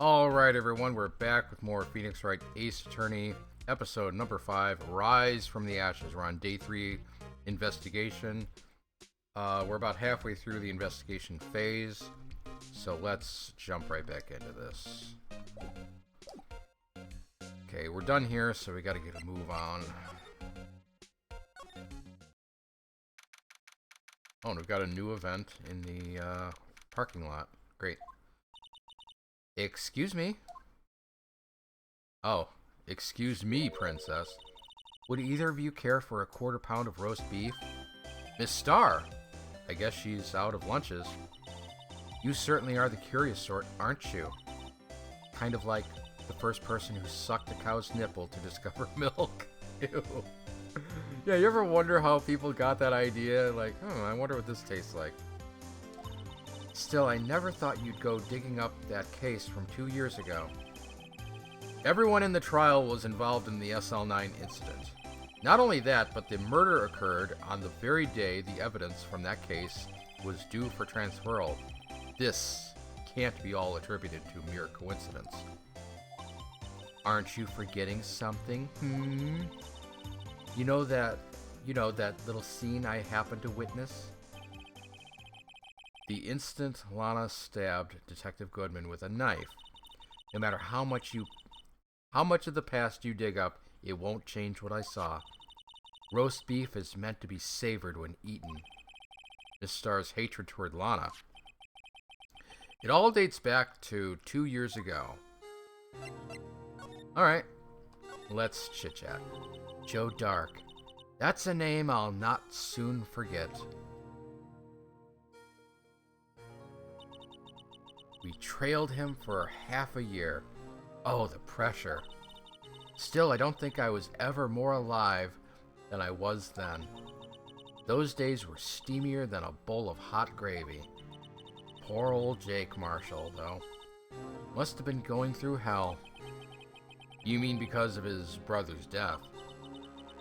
Alright, everyone, we're back with more Phoenix Wright Ace Attorney, episode number 5, Rise from the Ashes. We're on day 3 investigation. We're about halfway through the investigation phase, so let's jump right back into this. Okay, we're done here, so we gotta get a move on. Oh, and we've got a new event in the parking lot. Great. Excuse me? Oh, excuse me, princess. Would either of you care for a quarter pound of roast beef? Miss Starr! I guess she's out of lunches. You certainly are the curious sort, aren't you? Kind of like the first person who sucked a cow's nipple to discover milk. Ew. Yeah, you ever wonder how people got that idea? Like, I wonder what this tastes like. Still, I never thought you'd go digging up that case from 2 years ago. Everyone in the trial was involved in the SL9 incident. Not only that, but the murder occurred on the very day the evidence from that case was due for transferal. This can't be all attributed to mere coincidence. Aren't you forgetting something? You know that little scene I happened to witness? The instant Lana stabbed Detective Goodman with a knife. No matter how much of the past you dig up, it won't change what I saw. Roast beef is meant to be savored when eaten. Miss Starr's hatred toward Lana. It all dates back to 2 years ago. Alright, let's chit-chat. Joe Dark. That's a name I'll not soon forget. We trailed him for half a year. Oh, the pressure. Still, I don't think I was ever more alive than I was then. Those days were steamier than a bowl of hot gravy. Poor old Jake Marshall, though. Must have been going through hell. You mean because of his brother's death?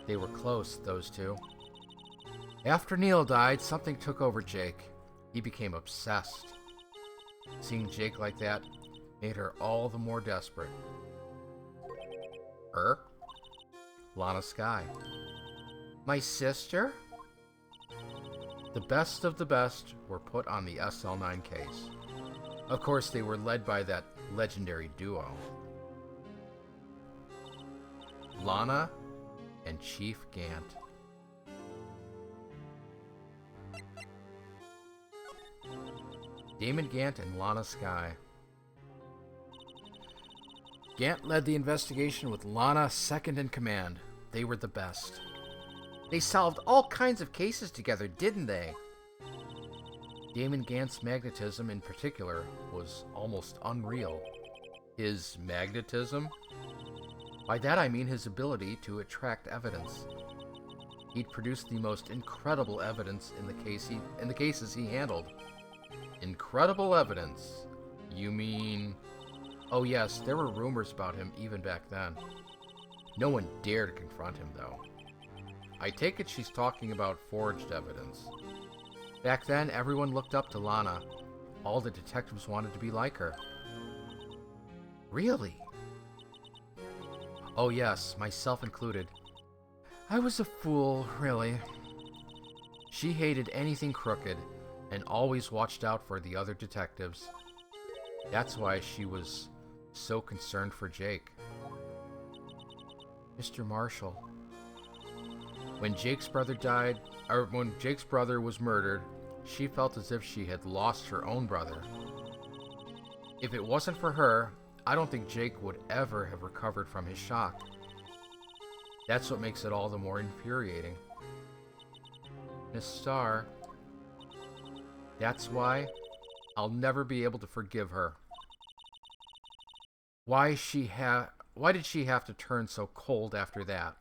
They were close, those two. After Neil died, something took over Jake. He became obsessed. Seeing Jake like that made her all the more desperate. Her? Lana Skye. My sister? The best of the best were put on the SL9 case. Of course, they were led by that legendary duo. Lana and Chief Gant. Damon Gant and Lana Skye. Gant led the investigation with Lana second in command. They were the best. They solved all kinds of cases together, didn't they? Damon Gant's magnetism in particular was almost unreal. His magnetism? By that I mean his ability to attract evidence. He'd produced the most incredible evidence in the cases he handled. Incredible evidence? You mean... Oh yes, there were rumors about him even back then. No one dared confront him, though. I take it she's talking about forged evidence. Back then, everyone looked up to Lana. All the detectives wanted to be like her. Really? Oh yes, myself included. I was a fool, really. She hated anything crooked, and always watched out for the other detectives. That's why she was so concerned for Jake. Mr. Marshall. When Jake's brother was murdered, she felt as if she had lost her own brother. If it wasn't for her, I don't think Jake would ever have recovered from his shock. That's what makes it all the more infuriating. Miss Starr. That's why I'll never be able to forgive her. Why did she have to turn so cold after that?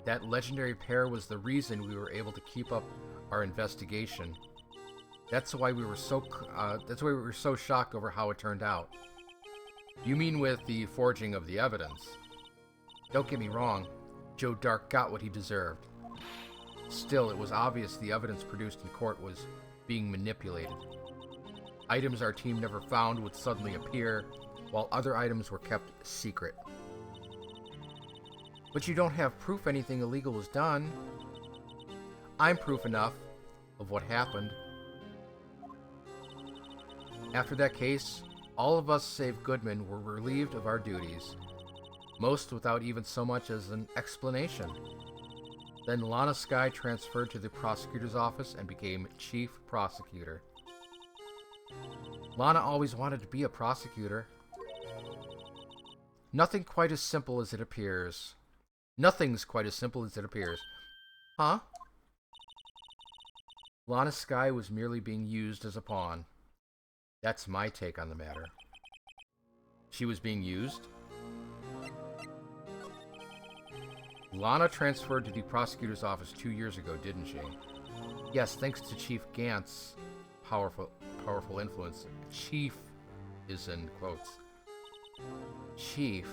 That legendary pair was the reason we were able to keep up our investigation. That's why we were so shocked over how it turned out. You mean with the forging of the evidence? Don't get me wrong, Joe Dark got what he deserved. Still, it was obvious the evidence produced in court was being manipulated. Items our team never found would suddenly appear, while other items were kept secret. But you don't have proof anything illegal was done. I'm proof enough of what happened. After that case, all of us save Goodman were relieved of our duties, most without even so much as an explanation. Then Lana Skye transferred to the prosecutor's office and became chief prosecutor. Lana always wanted to be a prosecutor. Nothing quite as simple as it appears. Nothing's quite as simple as it appears. Huh? Lana Skye was merely being used as a pawn. That's my take on the matter. She was being used? Lana transferred to the prosecutor's office 2 years ago, didn't she? Yes, thanks to Chief Gant's powerful influence. Chief is in quotes. Chief.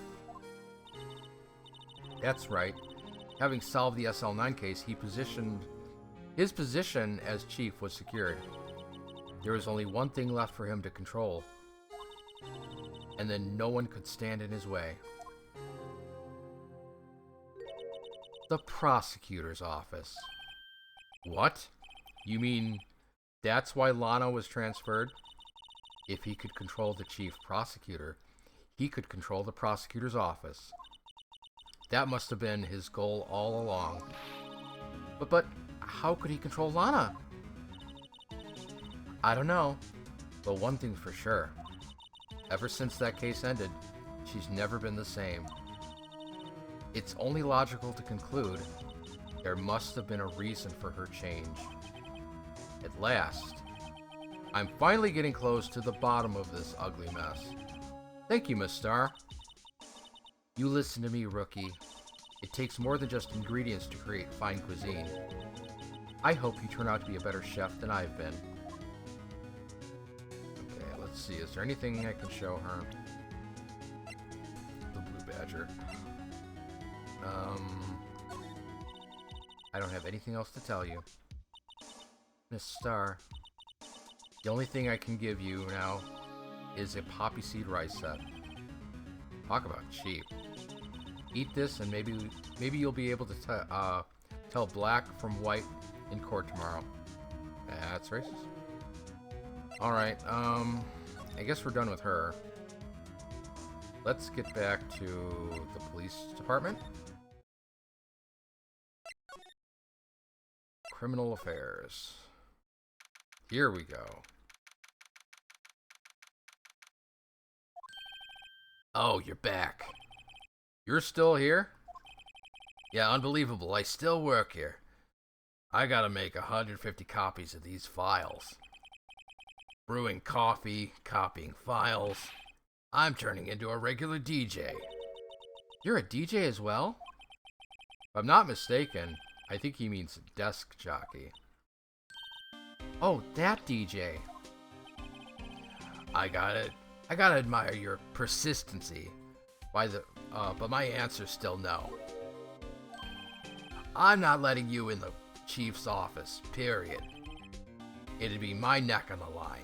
That's right. Having solved the SL9 case, his position as chief was secured. There was only one thing left for him to control. And then no one could stand in his way. The prosecutor's office. What? You mean that's why Lana was transferred? If he could control the chief prosecutor, he could control the prosecutor's office. That must have been his goal all along. But how could he control Lana? I don't know, but one thing's for sure. Ever since that case ended, she's never been the same. It's only logical to conclude there must have been a reason for her change. At last, I'm finally getting close to the bottom of this ugly mess. Thank you, Miss Starr. You listen to me, rookie. It takes more than just ingredients to create fine cuisine. I hope you turn out to be a better chef than I've been. Okay, let's see. Is there anything I can show her? The blue badger. I don't have anything else to tell you. Miss Starr, the only thing I can give you now is a poppy seed rice set. Talk about cheap. Eat this and maybe you'll be able to tell black from white in court tomorrow. That's racist. Alright, I guess we're done with her. Let's get back to the police department. Criminal affairs. Here we go. Oh, you're back. You're still here? Yeah, unbelievable. I still work here. I gotta make 150 copies of these files. Brewing coffee, copying files. I'm turning into a regular DJ. You're a DJ as well? If I'm not mistaken, I think he means desk jockey. Oh, that DJ. I gotta admire your persistency. But my answer's still no. I'm not letting you in the chief's office, period. It'd be my neck on the line.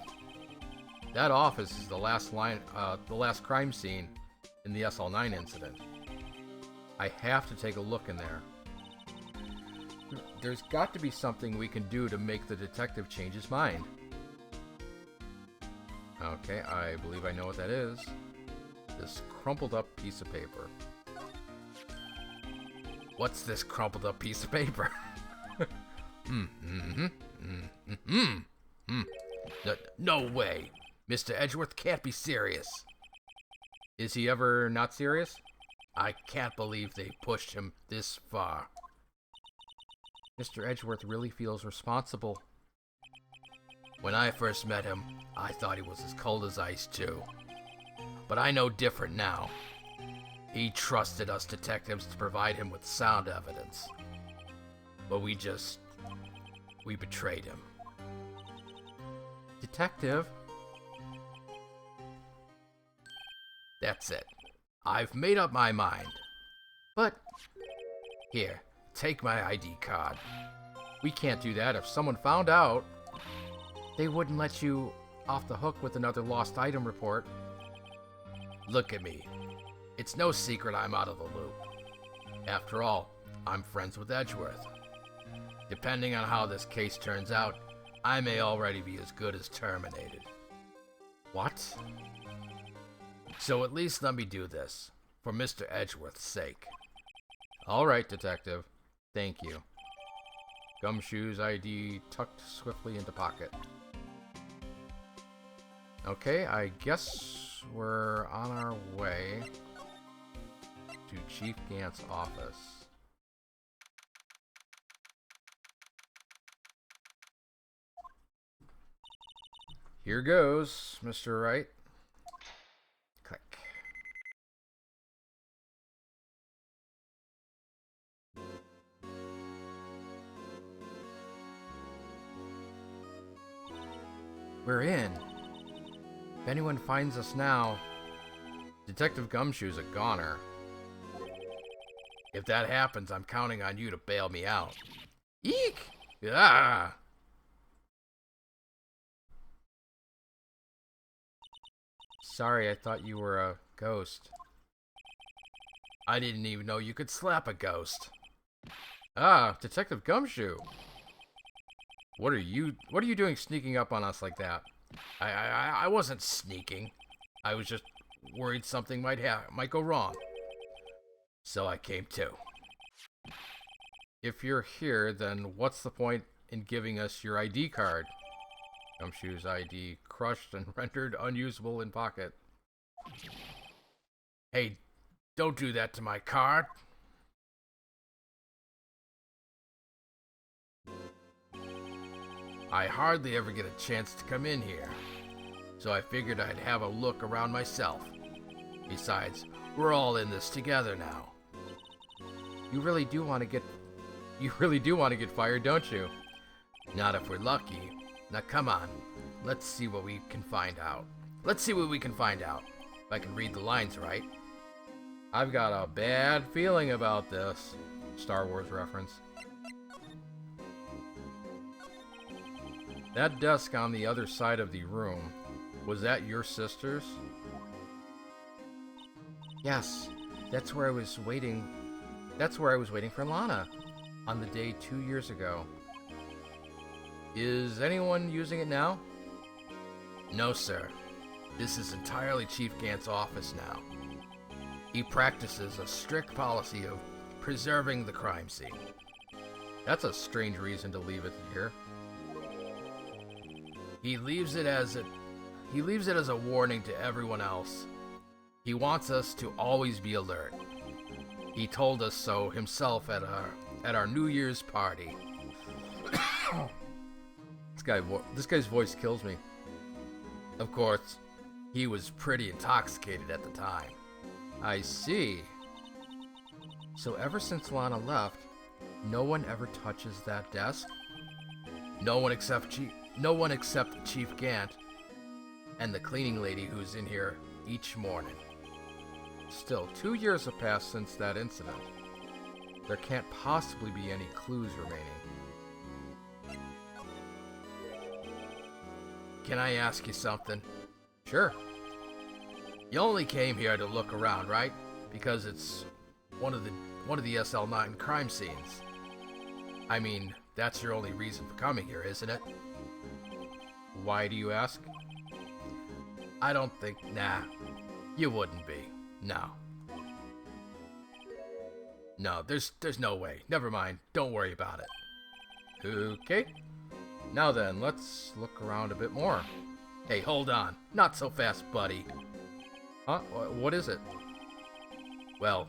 That office is the last crime scene in the SL9 incident. I have to take a look in there. There's got to be something we can do to make the detective change his mind. Okay, I believe I know what that is. This crumpled up piece of paper. What's this crumpled up piece of paper? No way! Mr. Edgeworth can't be serious. Is he ever not serious? I can't believe they pushed him this far. Mr. Edgeworth really feels responsible. When I first met him, I thought he was as cold as ice too. But I know different now. He trusted us detectives to provide him with sound evidence. But we betrayed him. Detective? That's it. I've made up my mind. But, here, take my ID card. We can't do that. If someone found out, they wouldn't let you off the hook with another lost item report. Look at me. It's no secret I'm out of the loop. After all, I'm friends with Edgeworth. Depending on how this case turns out, I may already be as good as terminated. What? So at least let me do this, for Mr. Edgeworth's sake. All right, Detective. Thank you. Gumshoe's ID tucked swiftly into pocket. Okay, I guess we're on our way to Chief Gant's office. Here goes, Mr. Wright. Click. We're in. If anyone finds us now, Detective Gumshoe's a goner. If that happens, I'm counting on you to bail me out. Eek! Ah! Sorry, I thought you were a ghost. I didn't even know you could slap a ghost. Ah, Detective Gumshoe. What are you doing sneaking up on us like that? I wasn't sneaking. I was just worried something might go wrong. So I came too. If you're here, then what's the point in giving us your ID card? Gumshoe's ID crushed and rendered unusable in pocket. Hey, don't do that to my card. I hardly ever get a chance to come in here, so I figured I'd have a look around myself. Besides, we're all in this together now. You really do want to get fired, don't you? Not if we're lucky. Now come on, let's see what we can find out. If I can read the lines right. I've got a bad feeling about this. Star Wars reference. That desk on the other side of the room, was that your sister's? Yes, that's where I was waiting for Lana on the day 2 years ago. Is anyone using it now? No, sir. This is entirely Chief Gant's office now. He practices a strict policy of preserving the crime scene. That's a strange reason to leave it here. He leaves it as a warning to everyone else. He wants us to always be alert. He told us so himself at our New Year's party. This guy's voice kills me. Of course, he was pretty intoxicated at the time. I see. So ever since Lana left, no one ever touches that desk? No one except Chief Gant and the cleaning lady who's in here each morning. Still, 2 years have passed since that incident. There can't possibly be any clues remaining. Can I ask you something? Sure. You only came here to look around, right? Because it's one of the SL9 crime scenes. I mean, that's your only reason for coming here, isn't it? Why do you ask? I don't think, nah, you wouldn't be. No. No, there's no way. Never mind. Don't worry about it. Okay. Now then, let's look around a bit more. Hey, hold on. Not so fast, buddy. Huh? What is it? Well,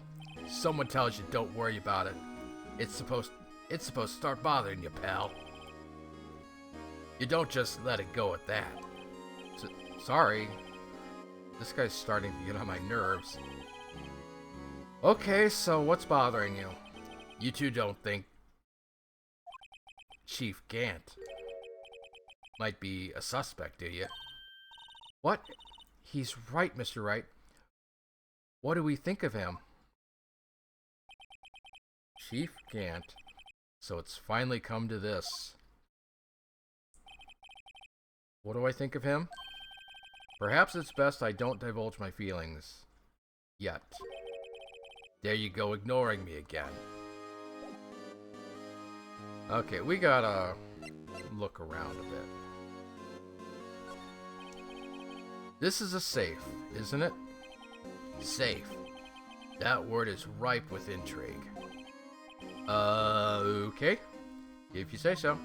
someone tells you don't worry about it. It's supposed to start bothering you, pal. You don't just let it go at that. Sorry. This guy's starting to get on my nerves. Okay, so what's bothering you? You two don't think Chief Gant might be a suspect, do you? What? He's right, Mr. Wright. What do we think of him? Chief Gant So it's finally come to this. What do I think of him? Perhaps it's best I don't divulge my feelings. Yet. There you go, ignoring me again. Okay, we gotta look around a bit. This is a safe, isn't it? Safe. That word is ripe with intrigue. Okay. If you say so.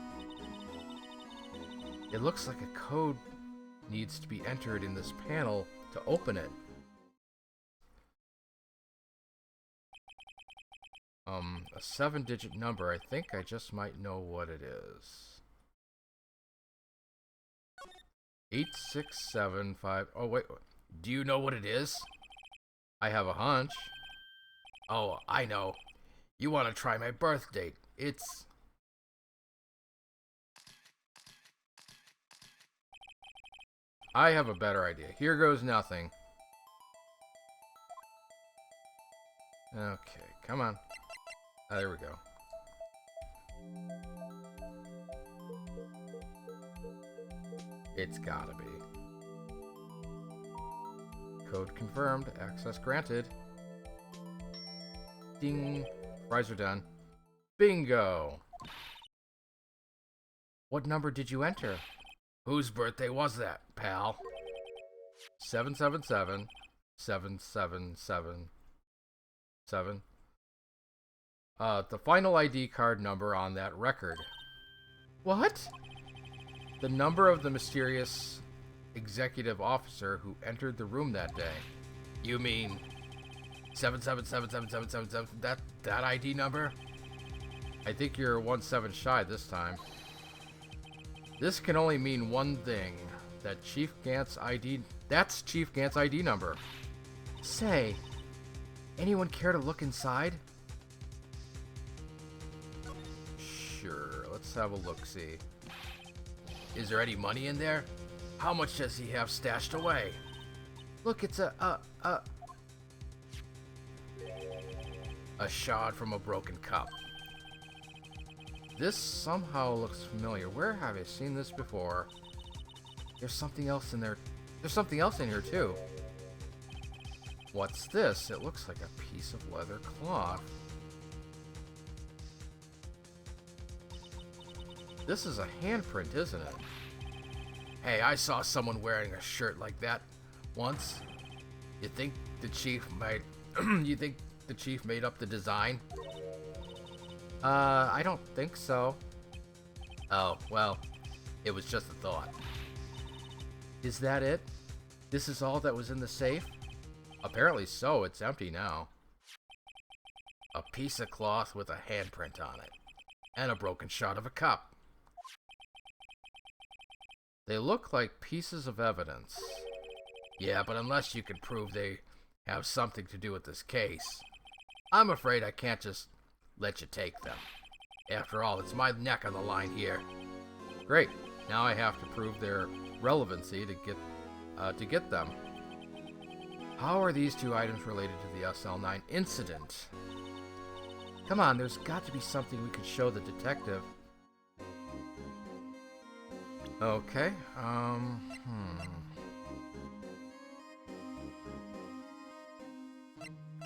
It looks like a code needs to be entered in this panel to open it. A 7-digit number. I think I just might know what it is. 8675. Oh, wait. Do you know what it is? I have a hunch. Oh, I know. You want to try my birth date. It's... I have a better idea. Here goes nothing. Okay, come on. There we go. It's gotta be. Code confirmed. Access granted. Ding. Fries are done. Bingo! What number did you enter? Whose birthday was that, pal? 777 7777. The final ID card number on that record. What? The number of the mysterious executive officer who entered the room that day. You mean 7777777? That ID number? I think you're 17 shy this time. This can only mean one thing. That's Chief Gant's ID number. Say, anyone care to look inside? Sure, let's have a look-see. Is there any money in there? How much does he have stashed away? Look, it's a shard from a broken cup. This somehow looks familiar. Where have I seen this before? There's something else in there. There's something else in here, too. What's this? It looks like a piece of leather cloth. This is a handprint, isn't it? Hey, I saw someone wearing a shirt like that once. You think the chief might... you think the chief made up the design? I don't think so. Oh, well, it was just a thought. Is that it? This is all that was in the safe? Apparently so, it's empty now. A piece of cloth with a handprint on it. And a broken shard of a cup. They look like pieces of evidence. Yeah, but unless you can prove they have something to do with this case, I'm afraid I can't just let you take them. After all, it's my neck on the line here. Great. Now I have to prove their relevancy to get them. How are these two items related to the SL9 incident? Come on, there's got to be something we could show the detective. Okay,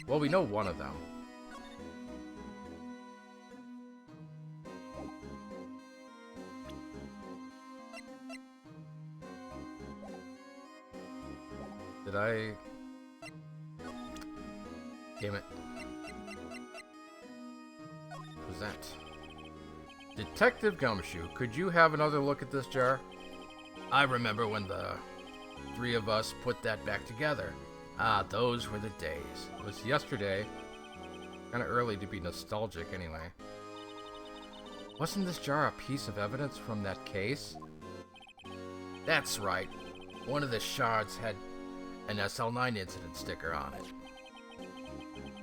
Well, we know one of them. Did I... Damn it. Present. Detective Gumshoe, could you have another look at this jar? I remember when the three of us put that back together. Ah, those were the days. It was yesterday. Kinda early to be nostalgic anyway. Wasn't this jar a piece of evidence from that case? That's right. One of the shards had an SL9 incident sticker on it.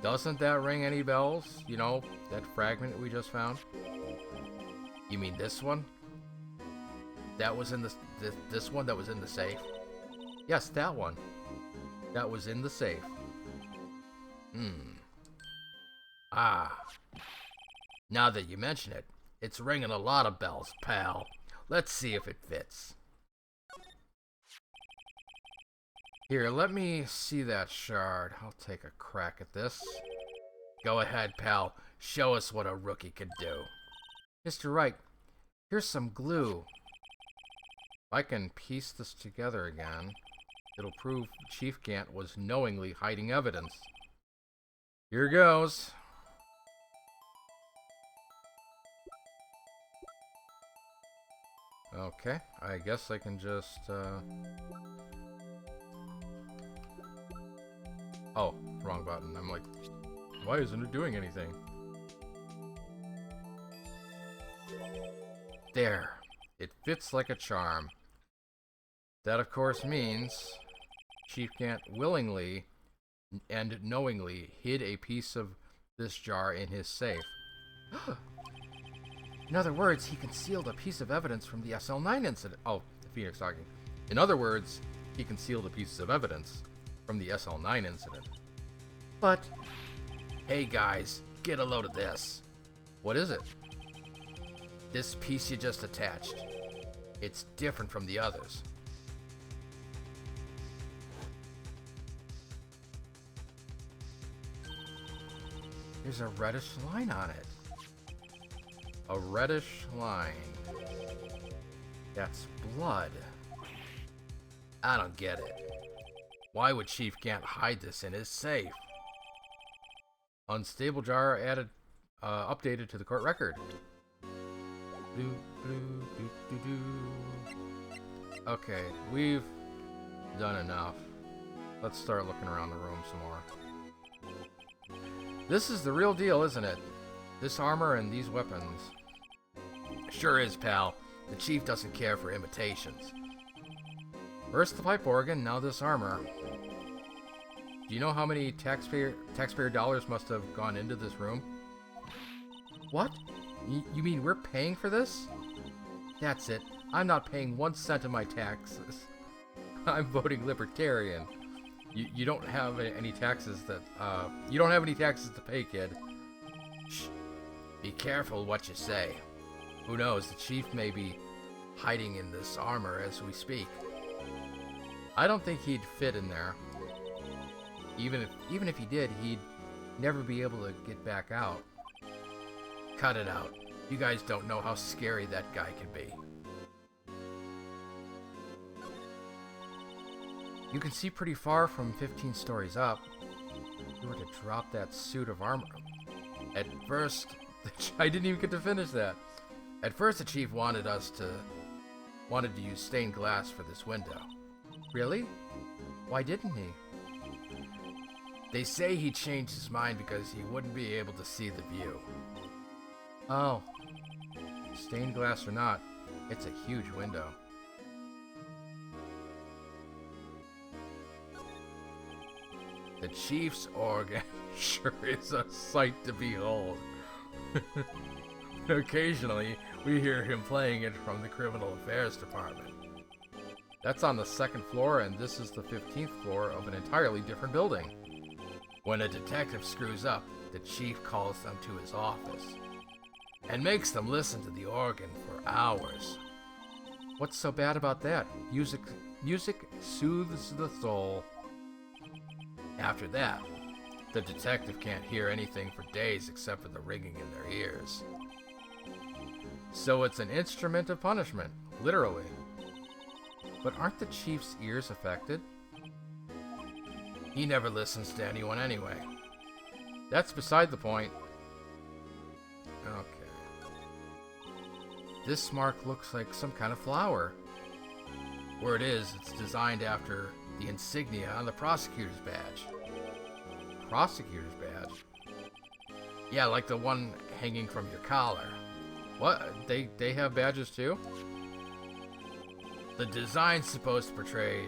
Doesn't that ring any bells? You know, that fragment we just found? You mean this one? That was in this one that was in the safe? Yes, that one. That was in the safe. Ah. Now that you mention it, It's ringing a lot of bells, pal. Let's see if it fits. Here, let me see that shard. I'll take a crack at this. Go ahead, pal. Show us what a rookie can do. Mr. Wright, here's some glue. If I can piece this together again, it'll prove Chief Gant was knowingly hiding evidence. Here goes. Okay, I guess I can just, Oh, wrong button. I'm like, why isn't it doing anything? There. It fits like a charm. That, of course, means Chief Gant willingly and knowingly hid a piece of this jar in his safe. In other words, he concealed a piece of evidence from the SL9 incident. Oh, the Phoenix talking. In other words, he concealed a piece of evidence from the SL9 incident. But, hey guys, get a load of this. What is it? This piece you just attached. It's different from the others. There's a reddish line on it. A reddish line. That's blood. I don't get it. Why would Chief Gant hide this in his safe? Unstable jar added, updated to the court record. Okay, we've done enough. Let's start looking around the room some more. This is the real deal, isn't it? This armor and these weapons. Sure is, pal. The Chief doesn't care for imitations. First the pipe organ, now this armor. Do you know how many taxpayer dollars must have gone into this room? What? You mean we're paying for this? That's it. I'm not paying 1 cent of my taxes. I'm voting libertarian. You don't have any taxes that, you don't have any taxes to pay, kid. Shh. Be careful what you say. Who knows, the Chief may be hiding in this armor as we speak. I don't think he'd fit in there. Even if he did, he'd never be able to get back out. Cut it out. You guys don't know how scary that guy can be. You can see pretty far from 15 stories up. If you were to drop that suit of armor... At first... I didn't even get to finish that. At first the Chief wanted to use stained glass for this window. Really? Why didn't he? They say he changed his mind because he wouldn't be able to see the view. Oh. Stained glass or not, it's a huge window. The Chief's organ sure is a sight to behold. Occasionally, we hear him playing it from the Criminal Affairs Department. That's on the 2nd floor, and this is the 15th floor of an entirely different building. When a detective screws up, the Chief calls them to his office and makes them listen to the organ for hours. What's so bad about that? Music soothes the soul. After that, the detective can't hear anything for days except for the ringing in their ears. So it's an instrument of punishment, literally. But aren't the Chief's ears affected? He never listens to anyone anyway. That's beside the point. Okay. This mark looks like some kind of flower. Where it is, it's designed after the insignia on the prosecutor's badge. Prosecutor's badge? Yeah, like the one hanging from your collar. What? They have badges too? The design's supposed to portray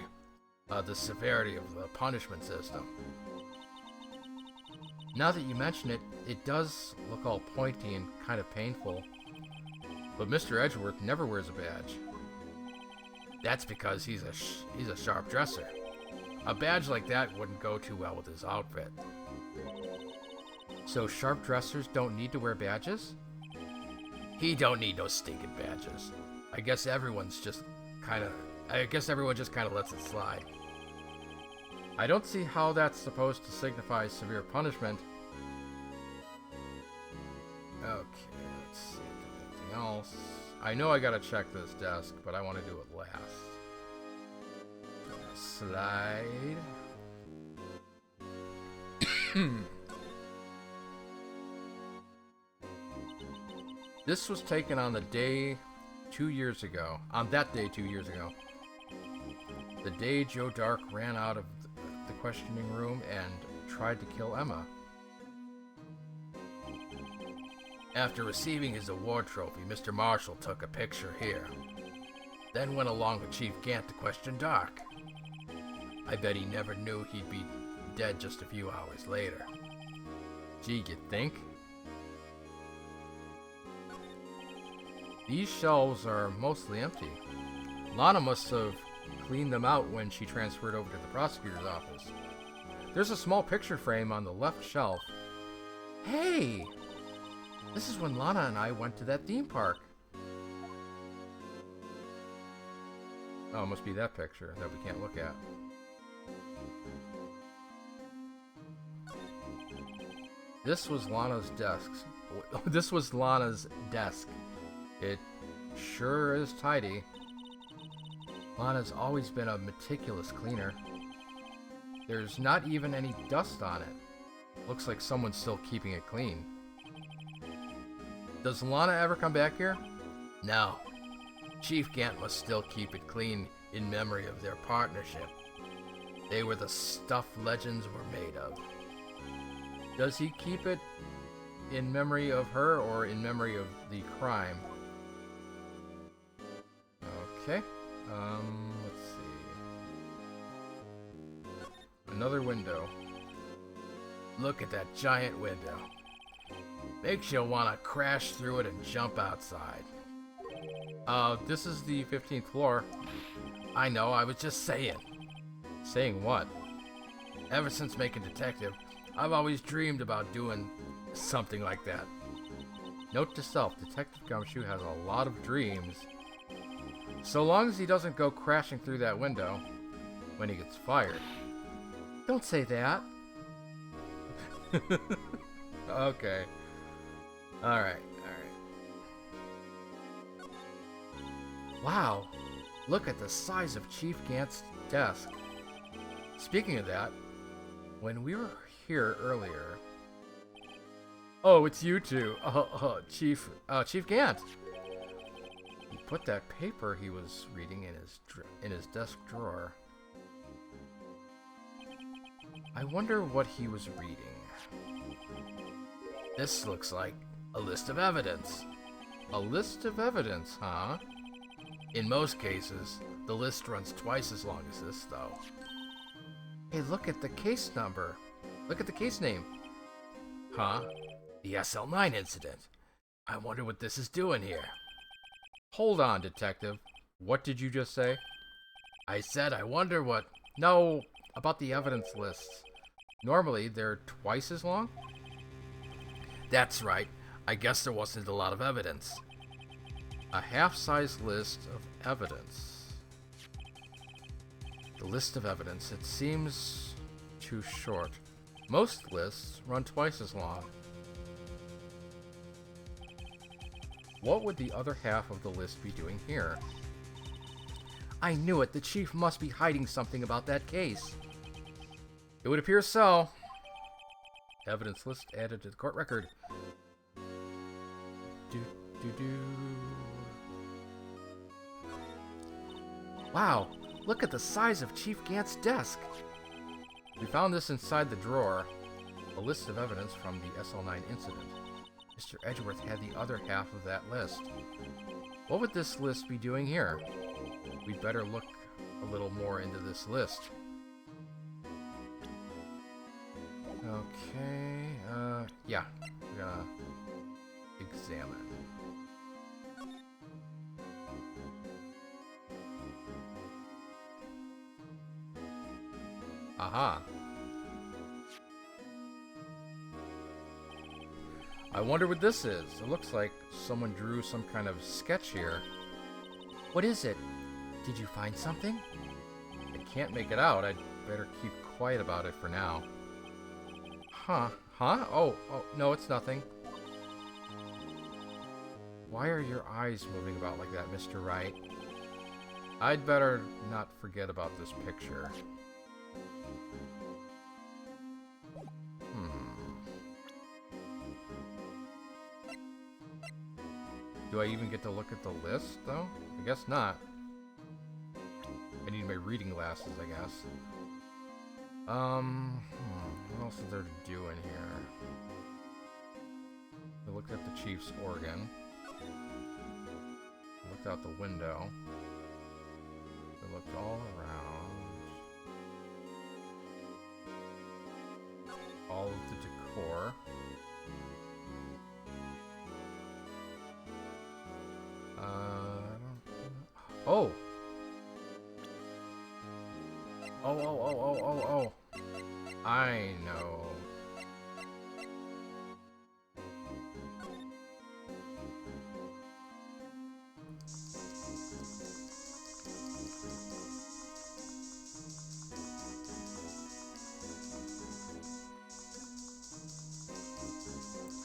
the severity of the punishment system. Now that you mention it, it does look all pointy and kind of painful. But Mr. Edgeworth never wears a badge. That's because he's a sharp dresser. A badge like that wouldn't go too well with his outfit. So sharp dressers don't need to wear badges? He don't need no stinking badges. I guess everyone just kind of lets it slide. I don't see how that's supposed to signify severe punishment. Okay, let's see if there's anything else. I know I gotta check this desk, but I want to do it last. Slide. This was taken on the day 2 years ago. On that day 2 years ago. The day Joe Dark ran out of the questioning room and tried to kill Emma. After receiving his award trophy, Mr. Marshall took a picture here. Then went along with Chief Gant to question Dark. I bet he never knew he'd be dead just a few hours later. Gee, you'd think? These shelves are mostly empty. Lana must have cleaned them out when she transferred over to the prosecutor's office. There's a small picture frame on the left shelf. Hey! This is when Lana and I went to that theme park. Oh, it must be that picture that we can't look at. This was Lana's desk. This was Lana's desk. It sure is tidy. Lana's always been a meticulous cleaner. There's not even any dust on it. Looks like someone's still keeping it clean. Does Lana ever come back here? No. Chief Gant must still keep it clean in memory of their partnership. They were the stuff legends were made of. Does he keep it in memory of her or in memory of the crime? Okay. Let's see. Another window. Look at that giant window. Makes you want to crash through it and jump outside. This is the 15th floor. I know, I was just saying. Saying what? Ever since making detective, I've always dreamed about doing something like that. Note to self, Detective Gumshoe has a lot of dreams. So long as he doesn't go crashing through that window when he gets fired. Don't say that. Okay. Alright. Wow. Look at the size of Chief Gant's desk. Speaking of that, when we were here earlier... Oh, it's you two. Chief Gant. He put that paper he was reading in his desk drawer. I wonder what he was reading. This looks like a list of evidence. A list of evidence, huh? In most cases, the list runs twice as long as this, though. Hey, look at the case number. Look at the case name. Huh? The SL9 incident. I wonder what this is doing here. Hold on, Detective. What did you just say? I said I wonder what... No, about the evidence lists. Normally, they're twice as long? That's right. I guess there wasn't a lot of evidence. A half-size list of evidence. The list of evidence, it seems too short. Most lists run twice as long. What would the other half of the list be doing here? I knew it! The chief must be hiding something about that case. It would appear so. Evidence list added to the court record. Wow, look at the size of Chief Gant's desk. We found this inside the drawer. A list of evidence from the SL9 incident. Mr. Edgeworth had the other half of that list. What would this list be doing here? We'd better look a little more into this list. Okay, yeah, we're gonna examine. Aha. I wonder what this is. It looks like someone drew some kind of sketch here. What is it? Did you find something? I can't make it out. I'd better keep quiet about it for now. Huh? Oh, no, it's nothing. Why are your eyes moving about like that, Mr. Wright? I'd better not forget about this picture. Do I even get to look at the list, though? I guess not. I need my reading glasses, I guess. What else is there to do in here? I looked at the Chief's organ. I looked out the window. I looked all around. All of the decor. Oh! Oh. I know.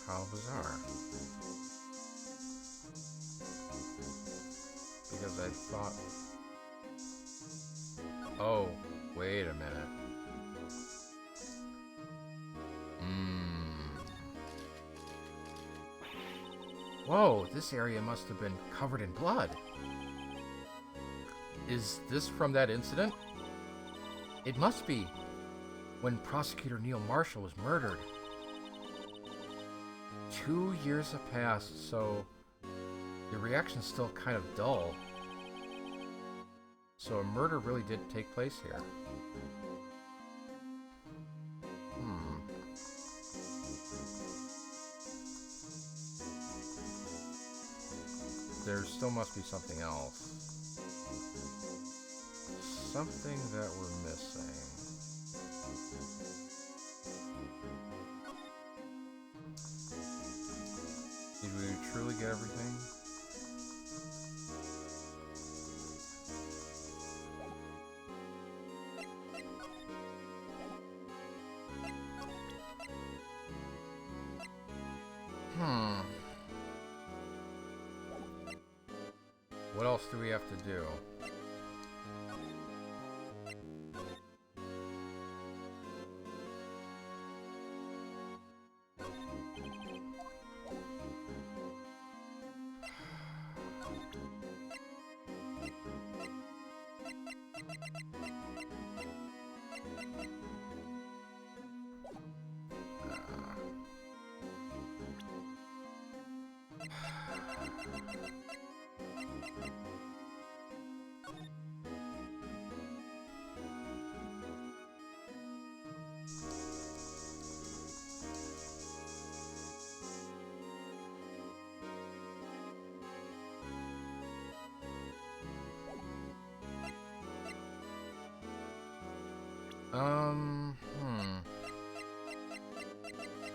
How bizarre. Because I thought... Oh, wait a minute. Whoa, this area must have been covered in blood. Is this from that incident? It must be. When Prosecutor Neil Marshall was murdered. 2 years have passed, so your reaction's still kind of dull. So a murder really did take place here. There still must be something else. Something that we're missing. Did we truly get everything? What else do we have to do?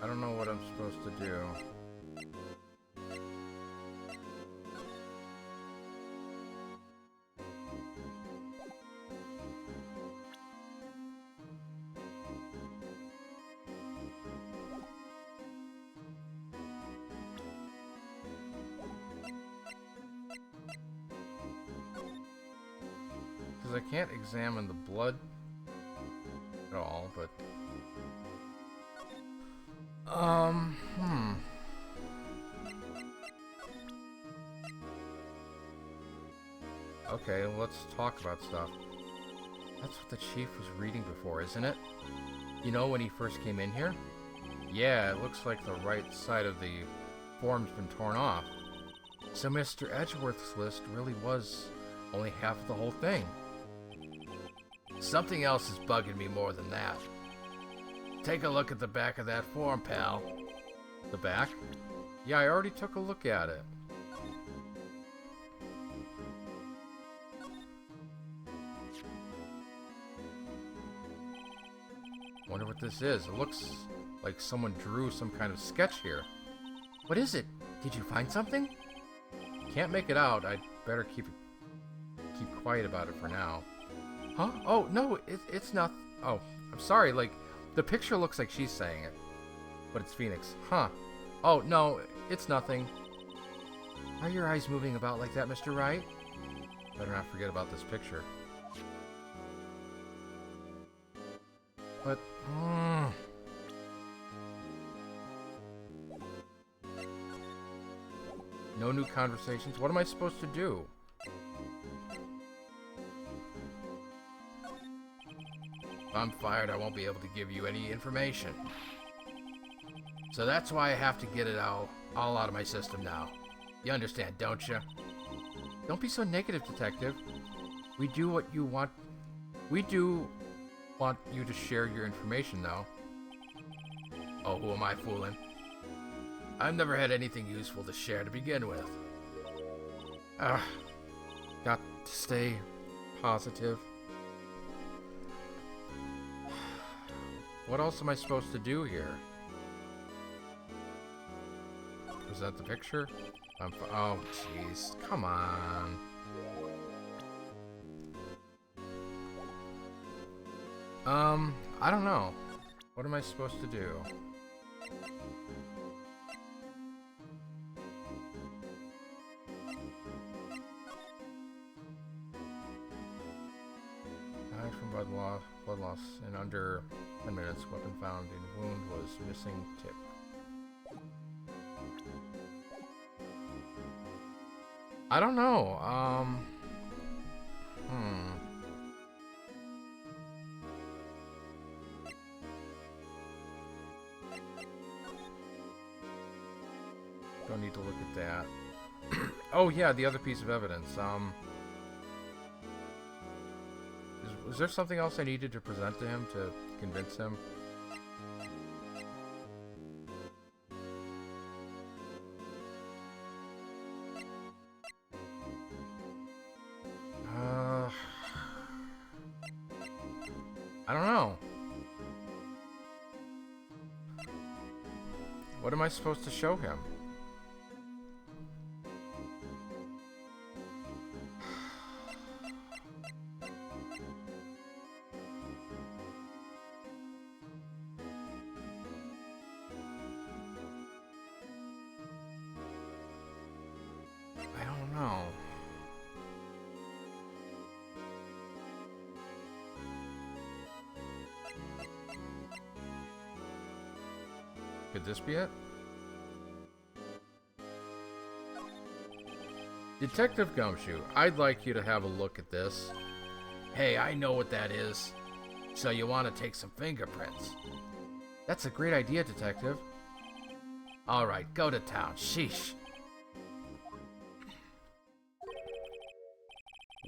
I don't know what I'm supposed to do. Because I can't examine the blood at all, but... Okay, let's talk about stuff. That's what the chief was reading before, isn't it? You know, when he first came in here? Yeah, it looks like the right side of the form's been torn off. So Mr. Edgeworth's list really was only half of the whole thing. Something else is bugging me more than that. Take a look at the back of that form, pal. The back? Yeah, I already took a look at it. Wonder what this is. It looks like someone drew some kind of sketch here. What is it? Did you find something? Can't make it out. I'd better keep quiet about it for now. Huh? Oh, no, it's not... Oh, I'm sorry, like, the picture looks like she's saying it. But it's Phoenix. Huh. Oh, no, it's nothing. Are your eyes moving about like that, Mr. Wright? Better not forget about this picture. But... No new conversations? What am I supposed to do? If I'm fired, I won't be able to give you any information. So that's why I have to get it all out of my system now. You understand, don't you? Don't be so negative, Detective. We do what you want. We do want you to share your information, though. Oh, who am I fooling? I've never had anything useful to share to begin with. Got to stay positive. What else am I supposed to do here? Was that the picture? Oh, jeez. Come on. I don't know. What am I supposed to do? Died from blood loss in under 10 minutes. Weapon found in wound was missing tip. I don't know. Don't need to look at that. Oh yeah, the other piece of evidence. Was there something else I needed to present to him to convince him? I don't know. What am I supposed to show him? I don't know. Could this be it? Detective Gumshoe, I'd like you to have a look at this. Hey, I know what that is. So you want to take some fingerprints? That's a great idea, Detective. Alright, go to town. Sheesh.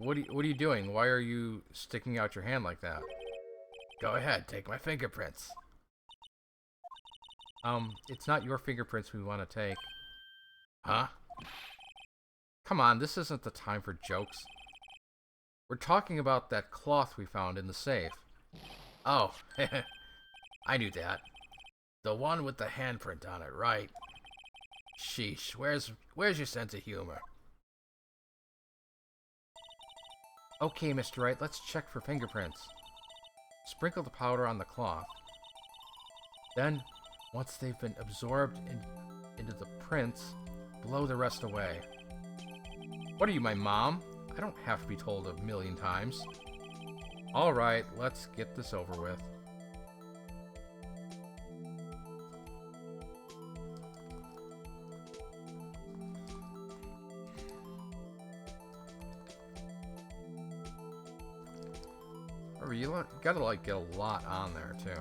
What are you doing? Why are you sticking out your hand like that? Go ahead, take my fingerprints. It's not your fingerprints we want to take. Huh? Come on, this isn't the time for jokes. We're talking about that cloth we found in the safe. Oh, I knew that. The one with the handprint on it, right? Sheesh, where's your sense of humor? Okay, Mr. Wright, let's check for fingerprints. Sprinkle the powder on the cloth. Then, once they've been absorbed into the prints, blow the rest away. What are you, my mom? I don't have to be told a million times. Alright, let's get this over with. Remember, you gotta like get a lot on there too.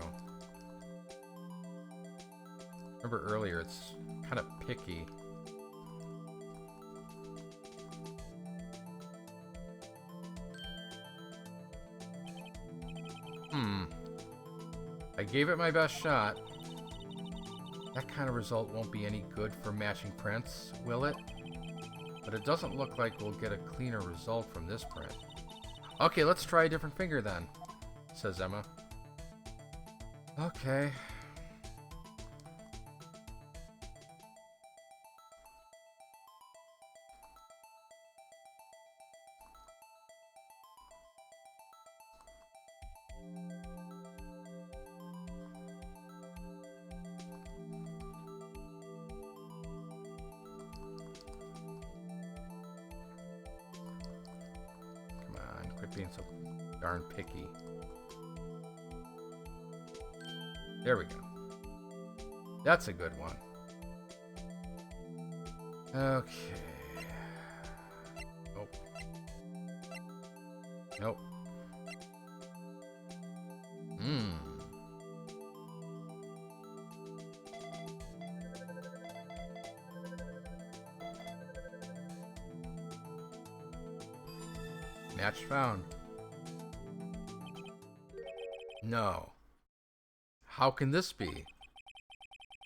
Remember earlier, it's kind of picky. I gave it my best shot. That kind of result won't be any good for matching prints, will it? But it doesn't look like we'll get a cleaner result from this print. Okay, let's try a different finger then, says Emma. Okay. Come on, quit being so darn picky. There we go. That's a good one. Okay. Nope. Nope. Match found. No. How can this be?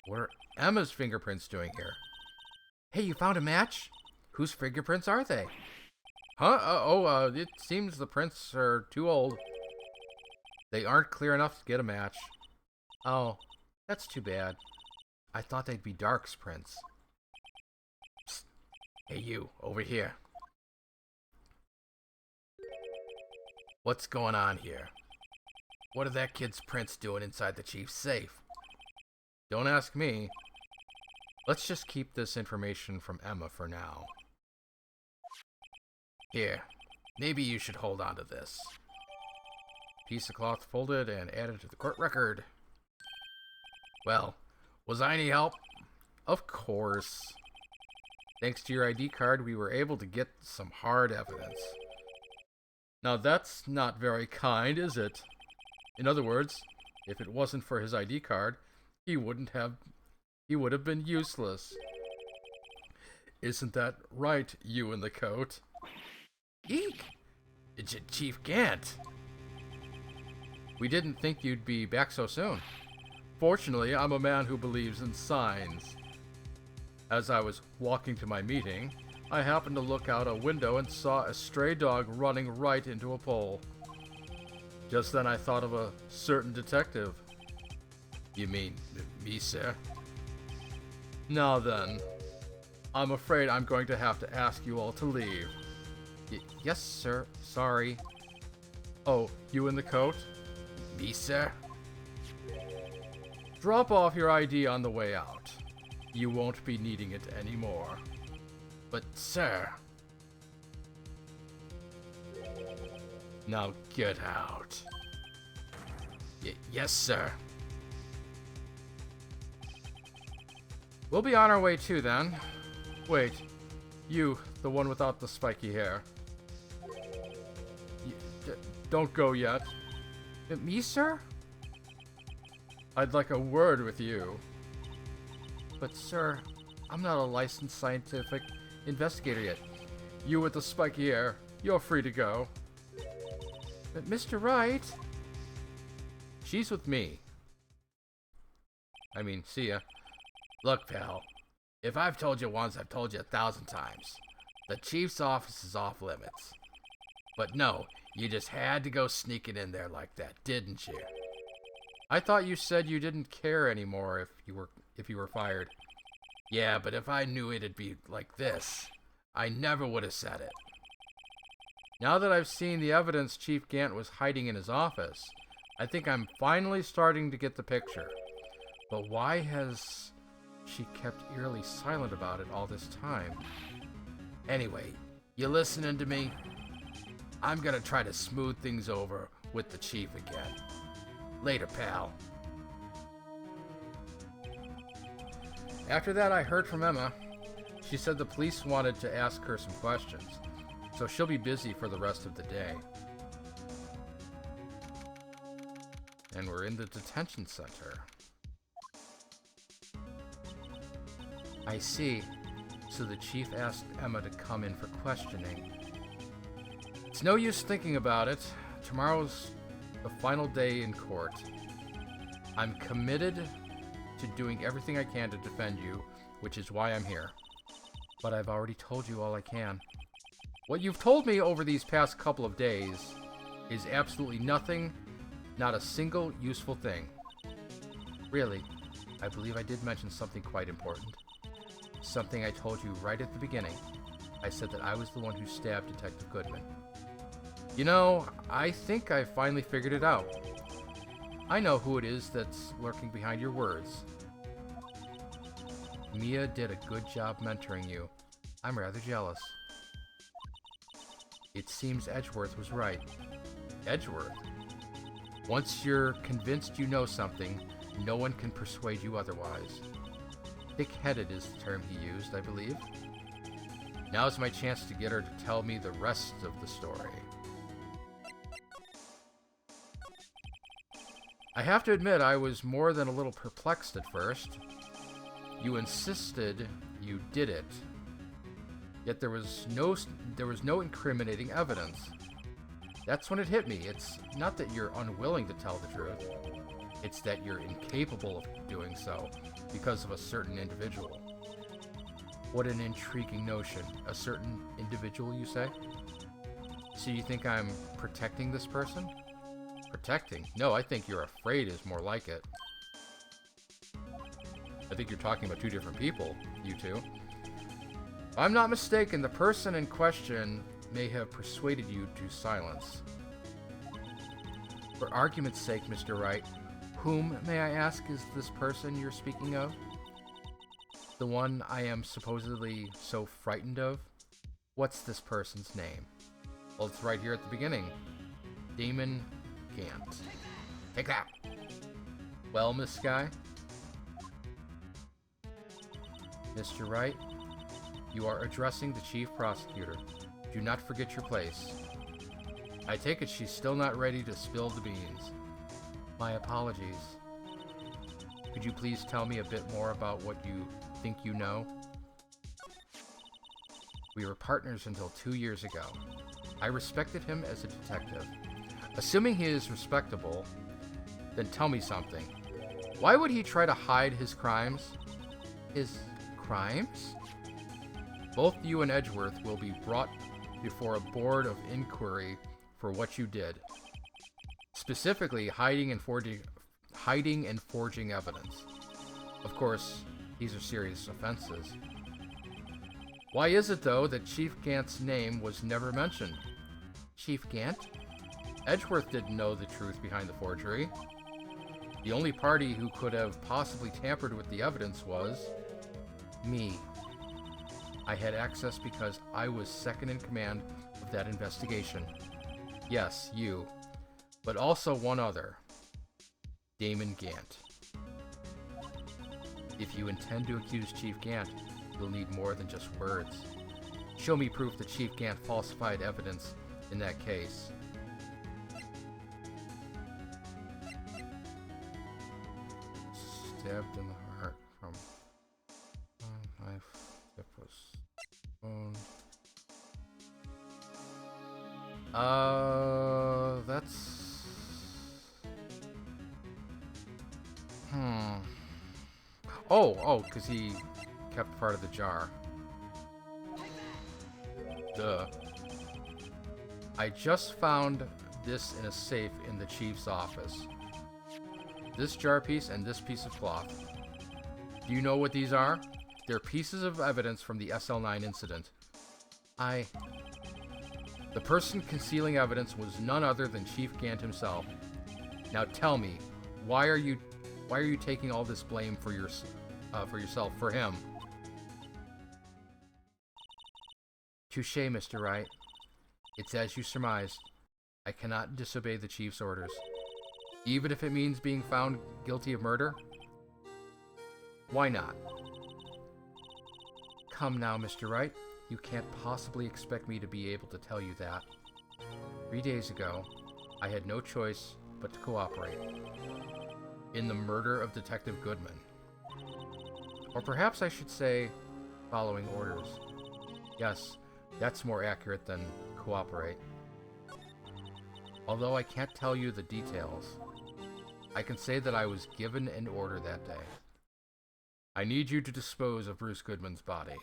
What are Emma's fingerprints doing here? Hey, you found a match? Whose fingerprints are they? Huh? It seems the prints are too old. They aren't clear enough to get a match. Oh, that's too bad. I thought they'd be Dark's prints. Psst. Hey, you, over here. What's going on here? What are that kid's prints doing inside the chief's safe? Don't ask me. Let's just keep this information from Emma for now. Here, maybe you should hold on to this. Piece of cloth folded and added to the court record. Well, was I any help? Of course. Thanks to your ID card, we were able to get some hard evidence. Now that's not very kind, is it? In other words, if it wasn't for his ID card, he would have been useless. Isn't that right, you in the coat? Eek! It's Chief Gant. We didn't think you'd be back so soon. Fortunately, I'm a man who believes in signs. As I was walking to my meeting, I happened to look out a window and saw a stray dog running right into a pole. Just then I thought of a certain detective. You mean me, sir? Now then, I'm afraid I'm going to have to ask you all to leave. Yes, sir. Sorry. Oh, you in the coat? Me, sir? Drop off your ID on the way out. You won't be needing it anymore. But, sir... Now get out. Yes, sir. We'll be on our way too, then. Wait. You, the one without the spiky hair. Don't go yet. Me, sir? I'd like a word with you. But, sir, I'm not a licensed scientific investigator yet. You with the spiky hair, you're free to go. But Mr. Wright? She's with me. I mean, see ya. Look, pal. If I've told you once, I've told you 1,000 times. The chief's office is off limits. But no, you just had to go sneaking in there like that, didn't you? I thought you said you didn't care anymore if you were fired. Yeah, but if I knew it'd be like this, I never would have said it. Now that I've seen the evidence Chief Gant was hiding in his office, I think I'm finally starting to get the picture. But why has she kept eerily silent about it all this time? Anyway, you listening to me? I'm gonna try to smooth things over with the chief again. Later, pal. After that, I heard from Emma. She said the police wanted to ask her some questions, so she'll be busy for the rest of the day. And we're in the detention center. I see. So the chief asked Emma to come in for questioning. It's no use thinking about it. Tomorrow's the final day in court. I'm committed to doing everything I can to defend you, which is why I'm here. But I've already told you all I can. What you've told me over these past couple of days is absolutely nothing, not a single useful thing. Really, I believe I did mention something quite important. Something I told you right at the beginning. I said that I was the one who stabbed Detective Goodman. You know, I think I finally figured it out. I know who it is that's lurking behind your words. Mia did a good job mentoring you. I'm rather jealous. It seems Edgeworth was right. Edgeworth? Once you're convinced you know something, no one can persuade you otherwise. Thick-headed is the term he used, I believe. Now's my chance to get her to tell me the rest of the story. I have to admit, I was more than a little perplexed at first. You insisted you did it, yet there was no incriminating evidence. That's when it hit me. It's not that you're unwilling to tell the truth. It's that you're incapable of doing so because of a certain individual. What an intriguing notion. A certain individual, you say? So you think I'm protecting this person? Protecting? No, I think you're afraid is more like it. I think you're talking about two different people, you two. If I'm not mistaken, the person in question may have persuaded you to silence. For argument's sake, Mr. Wright, whom, may I ask, is this person you're speaking of? The one I am supposedly so frightened of? What's this person's name? Well, it's right here at the beginning. Damon Gant. Take that! Well, Miss Skye? Mr. Wright, you are addressing the Chief Prosecutor. Do not forget your place. I take it she's still not ready to spill the beans. My apologies. Could you please tell me a bit more about what you think you know? We were partners until 2 years ago. I respected him as a detective. Assuming he is respectable, then tell me something. Why would he try to hide his crimes? His crimes? Both you and Edgeworth will be brought before a board of inquiry for what you did. Specifically, hiding and forging evidence. Of course, these are serious offenses. Why is it, though, that Chief Gant's name was never mentioned? Chief Gant? Edgeworth didn't know the truth behind the forgery. The only party who could have possibly tampered with the evidence was me. I had access because I was second in command of that investigation. Yes, you. But also one other. Damon Gant. If you intend to accuse Chief Gant, you'll need more than just words. Show me proof that Chief Gant falsified evidence in that case. Stabbed in the heart from a knife tip was wound. That's... Oh, because he kept part of the jar. Duh. I just found this in a safe in the chief's office. This jar piece and this piece of cloth. Do you know what these are? They're pieces of evidence from the SL9 incident. The person concealing evidence was none other than Chief Gant himself. Now tell me, why are you taking all this blame for yourself, for him? Touché, Mr. Wright. It's as you surmised. I cannot disobey the Chief's orders. Even if it means being found guilty of murder? Why not? Come now, Mr. Wright. You can't possibly expect me to be able to tell you that. 3 days ago, I had no choice but to cooperate. In the murder of Detective Goodman. Or perhaps I should say, following orders. Yes, that's more accurate than cooperate. Although I can't tell you the details, I can say that I was given an order that day. I need you to dispose of Bruce Goodman's body.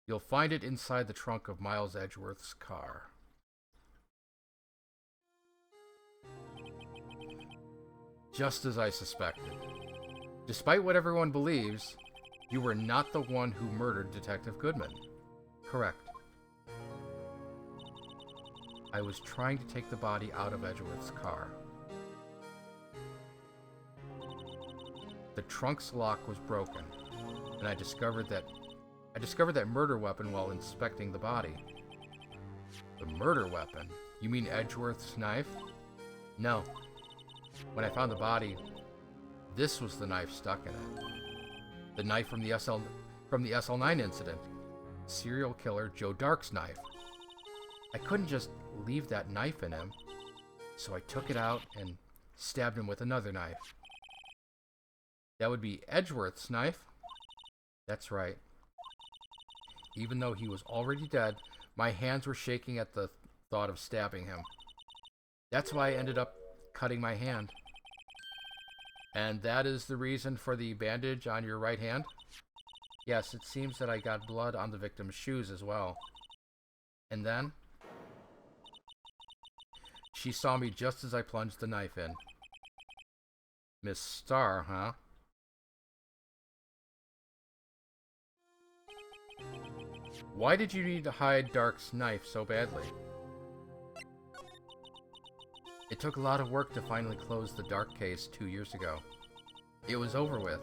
You'll find it inside the trunk of Miles Edgeworth's car. Just as I suspected. Despite what everyone believes, you were not the one who murdered Detective Goodman. Correct. I was trying to take the body out of Edgeworth's car. The trunk's lock was broken, and I discovered that murder weapon while inspecting the body. The murder weapon? You mean Edgeworth's knife? No. When I found the body, this was the knife stuck in it. The knife from the SL9 incident. Serial killer Joe Dark's knife. I couldn't just leave that knife in him, so I took it out and stabbed him with another knife. That would be Edgeworth's knife? That's right. Even though he was already dead, my hands were shaking at the thought of stabbing him. That's why I ended up cutting my hand. And that is the reason for the bandage on your right hand? Yes, it seems that I got blood on the victim's shoes as well. And then? She saw me just as I plunged the knife in. Miss Starr, huh? Why did you need to hide Dark's knife so badly? It took a lot of work to finally close the Dark case 2 years ago. It was over with.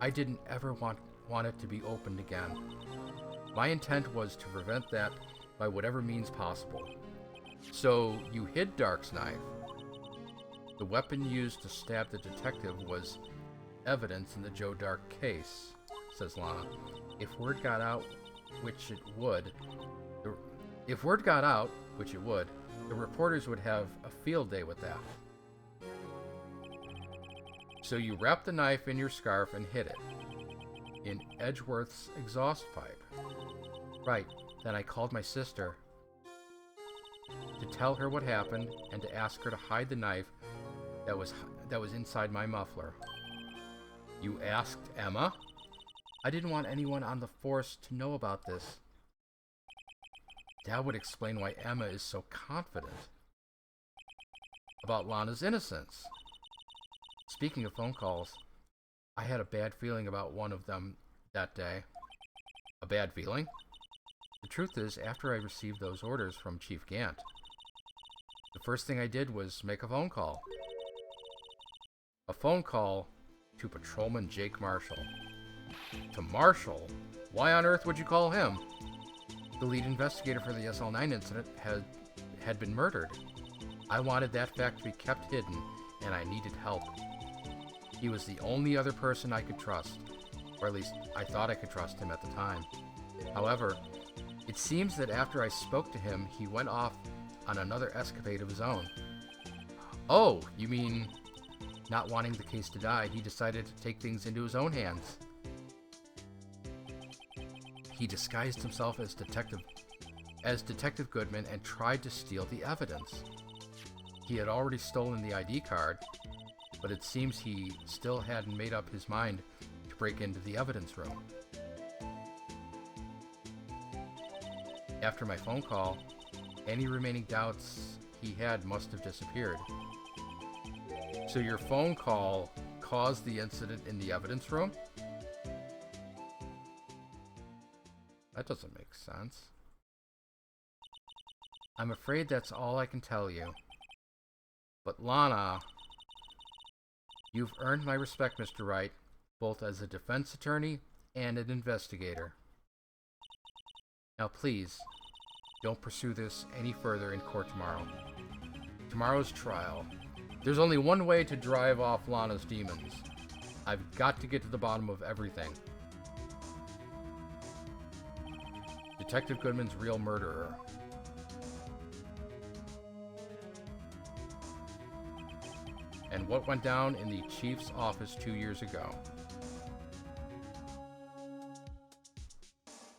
I didn't ever want it to be opened again. My intent was to prevent that by whatever means possible. So, you hid Dark's knife. The weapon used to stab the detective was evidence in the Joe Dark case, says Lana. If word got out, which it would, the reporters would have a field day with that. So you wrapped the knife in your scarf and hid it in Edgeworth's exhaust pipe. Right. Then I called my sister to tell her what happened and to ask her to hide the knife that was inside my muffler. You asked Emma? I didn't want anyone on the force to know about this. That would explain why Emma is so confident about Lana's innocence. Speaking of phone calls, I had a bad feeling about one of them that day. A bad feeling? The truth is, after I received those orders from Chief Gant, the first thing I did was make a phone call. A phone call to Patrolman Jake Marshall. To Marshall? Why on earth would you call him? The lead investigator for the SL9 incident had been murdered. I wanted that fact to be kept hidden, and I needed help. He was the only other person I could trust, or at least I thought I could trust him at the time. However, it seems that after I spoke to him, he went off on another escapade of his own. Oh, you mean, not wanting the case to die, he decided to take things into his own hands. He disguised himself as Detective Goodman and tried to steal the evidence. He had already stolen the ID card, but it seems he still hadn't made up his mind to break into the evidence room. After my phone call, any remaining doubts he had must have disappeared. So your phone call caused the incident in the evidence room? That doesn't make sense. I'm afraid that's all I can tell you. But Lana, you've earned my respect, Mr. Wright, both as a defense attorney and an investigator. Now please, don't pursue this any further in court tomorrow. Tomorrow's trial. There's only one way to drive off Lana's demons. I've got to get to the bottom of everything. Detective Goodman's real murderer. And what went down in the chief's office 2 years ago.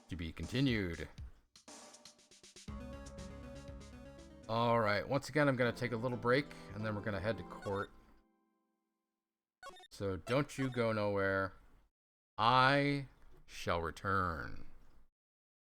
To be continued. Alright, once again I'm going to take a little break and then we're going to head to court. So don't you go nowhere. I shall return.